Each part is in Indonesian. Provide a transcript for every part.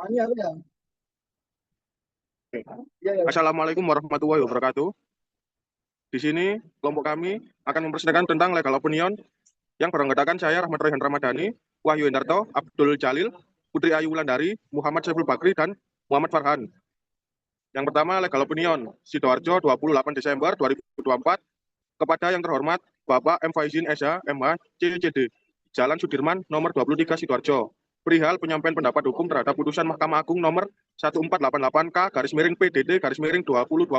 Iya, iya. Iya, iya. Assalamualaikum warahmatullahi wabarakatuh. Di sini kelompok kami akan mempresentasikan tentang legal opinion yang beranggotakan saya Rahmat Rayhan Ramadhani, Wahyu Hendarto, Abdul Jalil, Putri Ayu Wulandari, Muhammad Saiful Bakri, dan Muhammad Farhan. Yang pertama, legal opinion Sidoarjo 28 Desember 2024 kepada yang terhormat Bapak M. Faizin Esa, MH, CCD, Jalan Sudirman, nomor 23 Sidoarjo. Perihal penyampaian pendapat hukum terhadap putusan Mahkamah Agung nomor 1488K garis miring PDD garis miring 2020.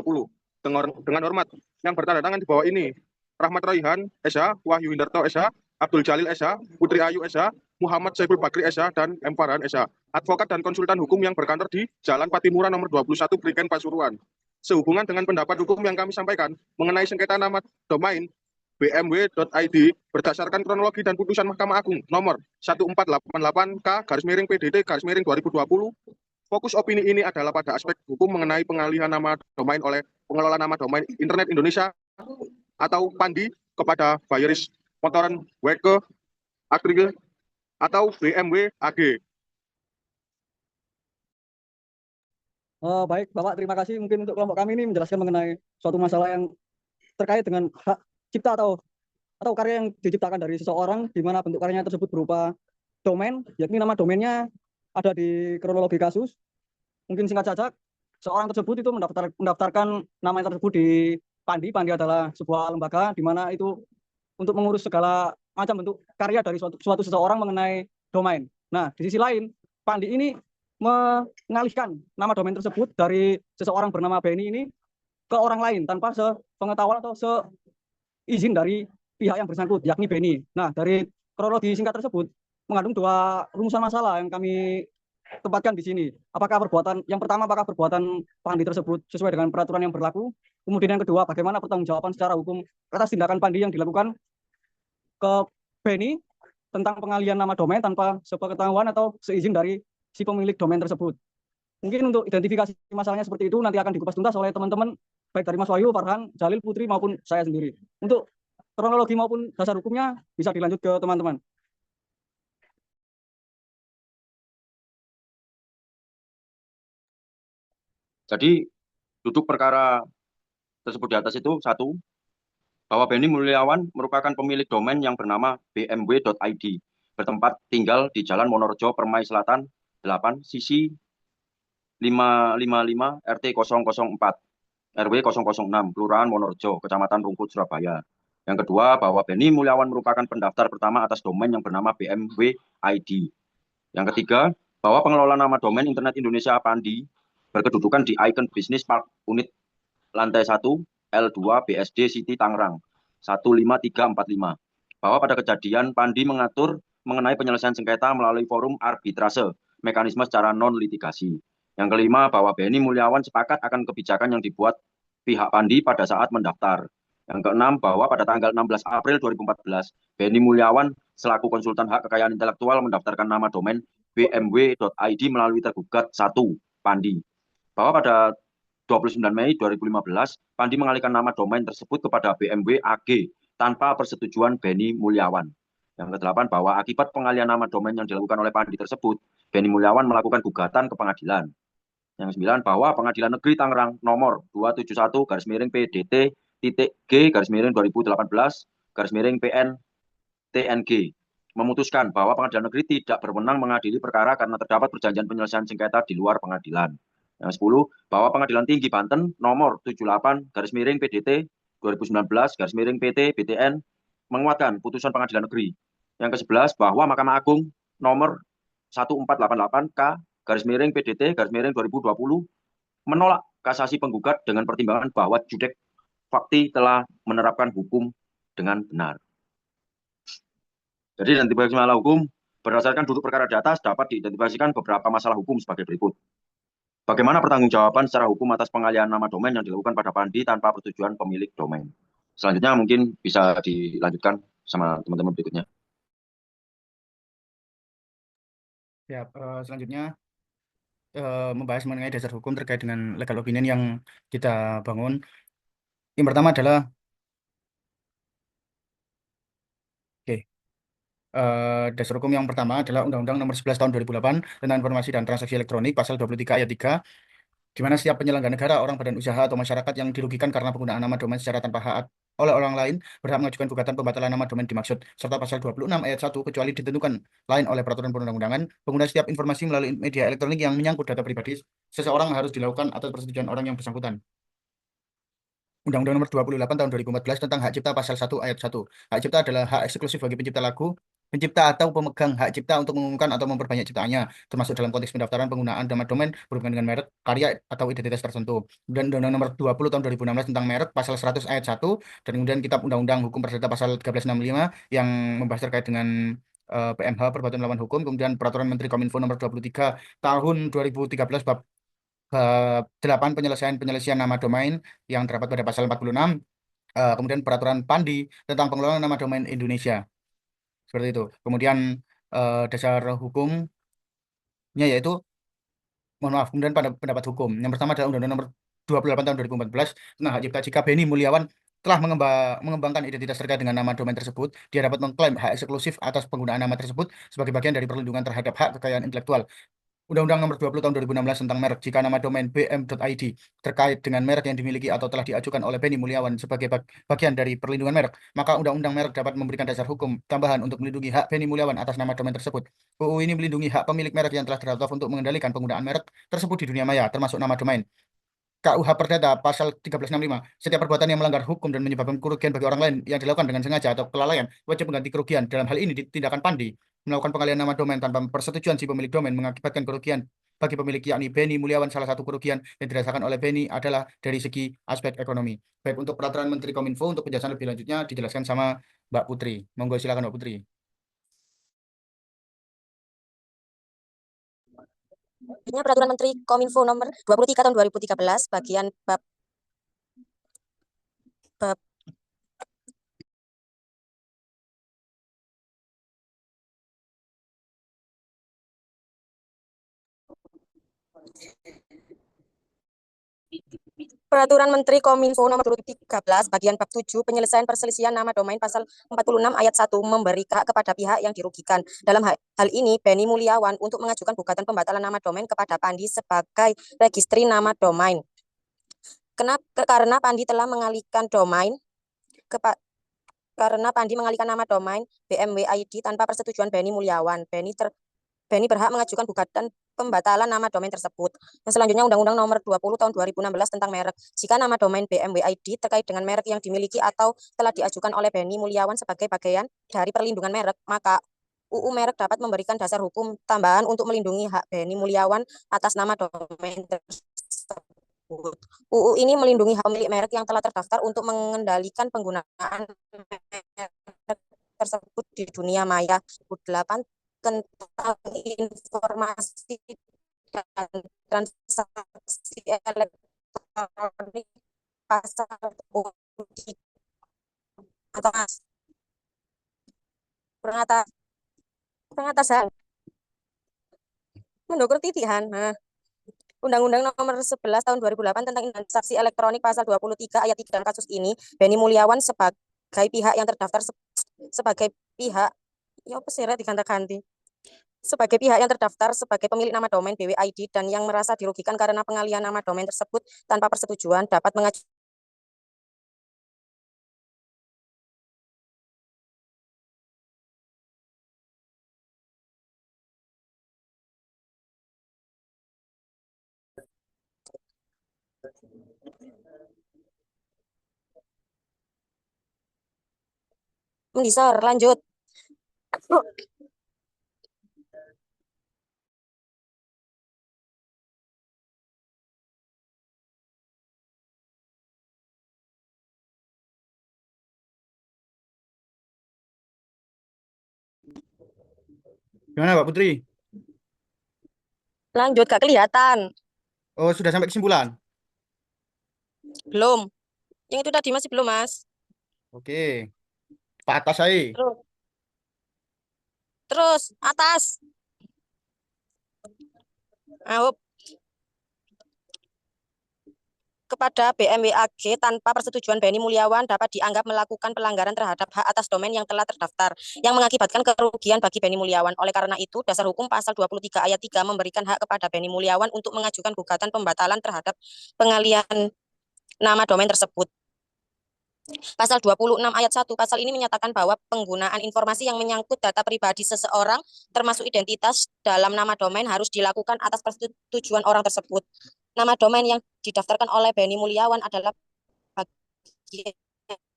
Dengan hormat yang bertanda tangan di bawah ini, Rahmat Raihan Esa, Wahyu Hindarto Esa, Abdul Jalil Esa, Putri Ayu Esa, Muhammad Saiful Bakri Esa, dan M. Farhan Esa, advokat dan konsultan hukum yang berkantor di Jalan Patimura nomor 21 Prigen Pasuruan. Sehubungan dengan pendapat hukum yang kami sampaikan mengenai sengketa nama domain bmw.id berdasarkan kronologi dan putusan Mahkamah Agung nomor 1488K garis miring PDD garis miring 2020. Fokus opini ini adalah pada aspek hukum mengenai pengalihan nama domain oleh pengelola nama domain Internet Indonesia atau Pandi kepada Bayeris Motoren Weke Agril atau BMW AG. Baik, Bapak, terima kasih. Mungkin untuk kelompok kami ini menjelaskan mengenai suatu masalah yang terkait dengan hak cipta atau karya yang diciptakan dari seseorang, di mana bentuk karyanya tersebut berupa domain, yakni nama domainnya ada di kronologi kasus. Mungkin singkat saja, seorang tersebut itu mendaftarkan nama tersebut di Pandi. Pandi adalah sebuah lembaga di mana itu untuk mengurus segala macam bentuk karya dari suatu seseorang mengenai domain. Nah, di sisi lain, Pandi ini mengalihkan nama domain tersebut dari seseorang bernama Benny ini ke orang lain tanpa sepengetahuan atau seizin dari pihak yang bersangkut, yakni Benny. Nah, dari kronologi singkat tersebut mengandung dua rumusan masalah yang kami tempatkan di sini. Yang pertama, apakah perbuatan Pandi tersebut sesuai dengan peraturan yang berlaku? Kemudian yang kedua, bagaimana pertanggungjawaban secara hukum atas tindakan Pandi yang dilakukan ke Benny tentang pengalihan nama domain tanpa sepengetahuan atau seizin dari si pemilik domain tersebut. Mungkin untuk identifikasi masalahnya seperti itu nanti akan dikupas tuntas oleh teman-teman, baik dari Mas Wahyu, Farhan, Jalil, Putri, maupun saya sendiri. Untuk kronologi maupun dasar hukumnya bisa dilanjut ke teman-teman. Jadi duduk perkara tersebut di atas itu satu, bahwa Benny Mulyawan merupakan pemilik domain yang bernama bmw.id, bertempat tinggal di Jalan Wonorejo, Permai Selatan 8, sisi 555 RT 004, RW 006, Kelurahan Wonorejo, Kecamatan Rungkut, Surabaya. Yang kedua, bahwa Benny Mulyawan merupakan pendaftar pertama atas domain yang bernama BMW ID. Yang ketiga, bahwa pengelola nama domain Internet Indonesia Pandi berkedudukan di Icon Business Park Unit Lantai 1 L2 BSD City Tangerang 15345. Bahwa pada kejadian Pandi mengatur mengenai penyelesaian sengketa melalui forum arbitrase, mekanisme secara non-litigasi. Yang kelima, bahwa Benny Mulyawan sepakat akan kebijakan yang dibuat pihak Pandi pada saat mendaftar. Yang keenam, bahwa pada tanggal 16 April 2014, Benny Mulyawan selaku konsultan hak kekayaan intelektual mendaftarkan nama domain bmw.id melalui tergugat 1 Pandi. Bahwa pada 29 Mei 2015, Pandi mengalihkan nama domain tersebut kepada BMW AG tanpa persetujuan Benny Mulyawan. Yang kedelapan, bahwa akibat pengalihan nama domain yang dilakukan oleh Pandi tersebut, Benny Mulyawan melakukan gugatan ke pengadilan. Yang sembilan, bahwa Pengadilan Negeri Tangerang nomor 271 garis miring PDT G garis miring 2018 garis miring PN TNG memutuskan bahwa Pengadilan Negeri tidak berwenang mengadili perkara karena terdapat perjanjian penyelesaian sengketa di luar pengadilan. Yang 10, bahwa Pengadilan Tinggi Banten nomor 78 garis miring PDT 2019 garis miring PT BTN menguatkan putusan Pengadilan Negeri. Yang ke-11, bahwa Mahkamah Agung nomor 1488K garis miring PDT garis miring 2020 menolak kasasi penggugat dengan pertimbangan bahwa judek fakti telah menerapkan hukum dengan benar. Jadi identifikasi masalah hukum berdasarkan duduk perkara di atas dapat diidentifikasikan beberapa masalah hukum sebagai berikut. Bagaimana pertanggungjawaban secara hukum atas pengalihan nama domain yang dilakukan pada Pandi tanpa persetujuan pemilik domain? Selanjutnya mungkin bisa dilanjutkan sama teman-teman berikutnya. Ya, selanjutnya membahas mengenai dasar hukum terkait dengan legal opinion yang kita bangun. Yang pertama adalah, oke, Dasar hukum yang pertama adalah Undang-Undang Nomor 11 Tahun 2008 tentang Informasi dan Transaksi Elektronik, Pasal 23 Ayat 3, di mana setiap penyelenggara negara, orang badan usaha atau masyarakat yang dirugikan karena penggunaan nama domain secara tanpa hak oleh orang lain berhak mengajukan gugatan pembatalan nama domain dimaksud, serta pasal 26 ayat 1 kecuali ditentukan lain oleh peraturan perundang-undangan, pengguna setiap informasi melalui media elektronik yang menyangkut data pribadi seseorang harus dilakukan atas persetujuan orang yang bersangkutan. Undang-Undang Nomor 28 Tahun 2014 tentang Hak Cipta Pasal 1 Ayat 1. Hak cipta adalah hak eksklusif bagi pencipta lagu, pencipta atau pemegang hak cipta untuk mengumumkan atau memperbanyak ciptaannya, termasuk dalam konteks pendaftaran penggunaan nama domain berhubungan dengan merek, karya, atau identitas tertentu. Dan Undang-Undang Nomor 20 Tahun 2016 tentang merek Pasal 100 Ayat 1, dan kemudian Kitab Undang-Undang Hukum Perdata Pasal 1365 yang membahas terkait dengan PMH, Perbuatan Melawan Hukum, kemudian Peraturan Menteri Kominfo Nomor 23 Tahun 2013 Bab 8 penyelesaian nama domain yang terdapat pada pasal 46, kemudian peraturan Pandi tentang pengelolaan nama domain Indonesia. Seperti itu. Kemudian dasar hukumnya yaitu, mohon maaf, kemudian pada pendapat hukum. Yang pertama adalah Undang-Undang Nomor 28 Tahun 2014 tentang hak cipta. Jika Beni Mulyawan telah mengembangkan identitas terkait dengan nama domain tersebut, dia dapat mengklaim hak eksklusif atas penggunaan nama tersebut sebagai bagian dari perlindungan terhadap hak kekayaan intelektual. Undang-Undang Nomor 20 Tahun 2016 tentang merek, jika nama domain bm.id terkait dengan merek yang dimiliki atau telah diajukan oleh Beni Mulyawan sebagai bagian dari perlindungan merek, maka Undang-Undang merek dapat memberikan dasar hukum tambahan untuk melindungi hak Beni Mulyawan atas nama domain tersebut. UU ini melindungi hak pemilik merek yang telah terdaftar untuk mengendalikan penggunaan merek tersebut di dunia maya, termasuk nama domain. KUH Perdata Pasal 1365. Setiap perbuatan yang melanggar hukum dan menyebabkan kerugian bagi orang lain yang dilakukan dengan sengaja atau kelalaian wajib mengganti kerugian. Dalam hal ini tindakan Pandi melakukan pengalihan nama domain tanpa persetujuan si pemilik domain mengakibatkan kerugian bagi pemilik, yakni Beni Mulyawan. Salah satu kerugian yang dirasakan oleh Beni adalah dari segi aspek ekonomi. Baik, untuk peraturan Menteri Kominfo untuk penjelasan lebih lanjutnya dijelaskan sama Mbak Putri. Monggo silakan Mbak Putri. Peraturan Menteri Kominfo Nomor 23 Tahun 2013 bagian bab Peraturan Menteri Kominfo Nomor 13 bagian bab 7 penyelesaian perselisihan nama domain pasal 46 ayat 1 memberi hak kepada pihak yang dirugikan. Dalam hal ini Beni Mulyawan untuk mengajukan gugatan pembatalan nama domain kepada Pandi sebagai registri nama domain. Karena Pandi telah mengalihkan domain karena Pandi mengalihkan nama domain BMW ID tanpa persetujuan Beni Mulyawan. Beni berhak mengajukan gugatan pembatalan nama domain tersebut. Yang selanjutnya Undang-Undang Nomor 20 Tahun 2016 tentang merek. Jika nama domain BMW ID terkait dengan merek yang dimiliki atau telah diajukan oleh Beni Mulyawan sebagai bagian dari perlindungan merek, maka UU merek dapat memberikan dasar hukum tambahan untuk melindungi hak Beni Mulyawan atas nama domain tersebut. UU ini melindungi hak pemilik merek yang telah terdaftar untuk mengendalikan penggunaan merek tersebut di dunia maya. 8 tentang informasi dan transaksi elektronik pasal pengatasan mendokur titihan. Undang-Undang Nomor 11 Tahun 2008 tentang transaksi elektronik pasal 23 ayat 3 dalam kasus ini Beni Mulyawan sebagai pihak yang terdaftar sebagai pihak diganti sebagai pihak yang terdaftar sebagai pemilik nama domain BWID dan yang merasa dirugikan karena pengalihan nama domain tersebut tanpa persetujuan dapat mengajukan mendisor. Lanjut. Gimana Mbak Putri? Lanjut, gak kelihatan. Oh, sudah sampai kesimpulan? Belum. Yang itu tadi masih belum, Mas. Oke. Pak atas saya. Terus atas. kepada BMW AG tanpa persetujuan Benny Mulyawan dapat dianggap melakukan pelanggaran terhadap hak atas domain yang telah terdaftar yang mengakibatkan kerugian bagi Benny Mulyawan. Oleh karena itu, dasar hukum pasal 23 ayat 3 memberikan hak kepada Benny Mulyawan untuk mengajukan gugatan pembatalan terhadap pengalihan nama domain tersebut. Pasal 26 ayat 1, pasal ini menyatakan bahwa penggunaan informasi yang menyangkut data pribadi seseorang, termasuk identitas dalam nama domain, harus dilakukan atas persetujuan orang tersebut. Nama domain yang didaftarkan oleh Benny Mulyawan adalah bagian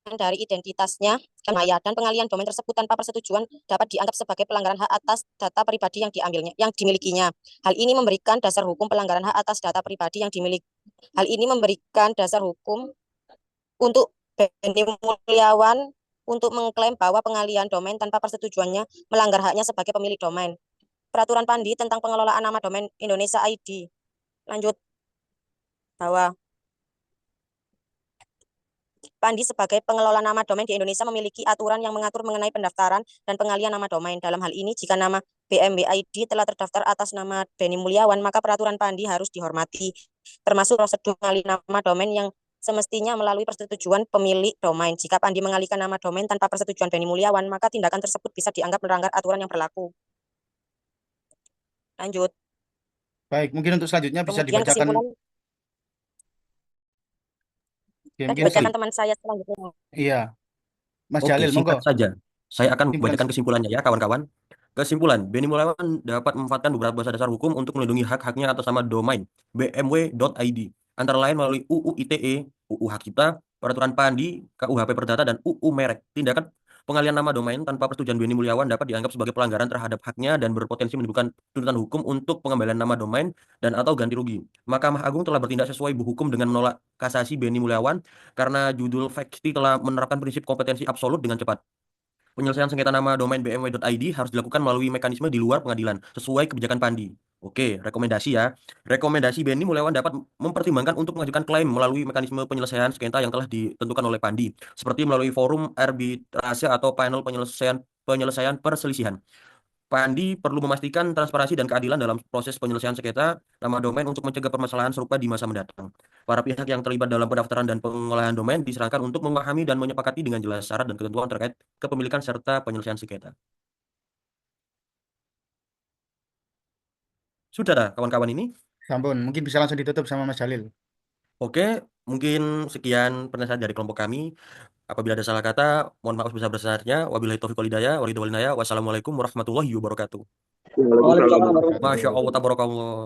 dari identitasnya dan pengalihan domain tersebut tanpa persetujuan dapat dianggap sebagai pelanggaran hak atas data pribadi yang dimilikinya. Hal ini memberikan dasar hukum pelanggaran hak atas data pribadi yang dimiliki. Hal ini memberikan dasar hukum untuk Benny Mulyawan untuk mengklaim bahwa pengalihan domain tanpa persetujuannya melanggar haknya sebagai pemilik domain. Peraturan Pandi tentang pengelolaan nama domain Indonesia ID. Lanjut. Bahwa Pandi sebagai pengelola nama domain di Indonesia memiliki aturan yang mengatur mengenai pendaftaran dan pengalihan nama domain. Dalam hal ini, jika nama BMW ID telah terdaftar atas nama Benny Mulyawan, maka peraturan Pandi harus dihormati, termasuk prosedur pengalihan nama domain yang semestinya melalui persetujuan pemilik domain. Jika Pandi mengalihkan nama domain tanpa persetujuan Benny Mulyawan, maka tindakan tersebut bisa dianggap melanggar aturan yang berlaku. Lanjut. Baik, mungkin untuk selanjutnya bisa Kemudian dibacakan. kesimpulan Ya, dan mungkin dibacakan teman saya selanjutnya. iya, Mas Oke, Jalil, monggo. singkat saja. Saya akan Kesimpulan. membacakan kesimpulannya ya, kawan-kawan. Kesimpulan, Benny Mulyawan dapat memanfaatkan beberapa dasar hukum untuk melindungi hak-haknya atas nama domain bmw.id, antara lain melalui UU ITE, UU Hak Cipta, Peraturan Pandi, KUHP Perdata, dan UU Merek. Tindakan pengalihan nama domain tanpa persetujuan Benny Mulyawan dapat dianggap sebagai pelanggaran terhadap haknya dan berpotensi menimbulkan tuntutan hukum untuk pengembalian nama domain dan atau ganti rugi. Mahkamah Agung telah bertindak sesuai hukum dengan menolak kasasi Benny Mulyawan karena judul Fekti telah menerapkan prinsip kompetensi absolut dengan cepat. Penyelesaian sengketa nama domain bmw.id harus dilakukan melalui mekanisme di luar pengadilan, sesuai kebijakan Pandi. Oke, rekomendasi ya. Rekomendasi Benny Mulyawan dapat mempertimbangkan untuk mengajukan klaim melalui mekanisme penyelesaian sengketa yang telah ditentukan oleh Pandi, seperti melalui forum arbitrase atau panel penyelesaian perselisihan. Pandi perlu memastikan transparansi dan keadilan dalam proses penyelesaian sengketa nama domain untuk mencegah permasalahan serupa di masa mendatang. Para pihak yang terlibat dalam pendaftaran dan pengolahan domain diserahkan untuk memahami dan menyepakati dengan jelas syarat dan ketentuan terkait kepemilikan serta penyelesaian sengketa. Sudah dah, kawan-kawan ini? Sampun, mungkin bisa langsung ditutup sama Mas Jalil. Oke, mungkin sekian penjelasan dari kelompok kami. Apabila ada salah kata, mohon maaf sebesar-besarnya. Wabillahi taufiq wal hidayah. Wassalamualaikum warahmatullahi wabarakatuh. Waalaikumsalam. Waalaikumsalam warahmatullahi wabarakatuh. Masya Allah, tabarakallah.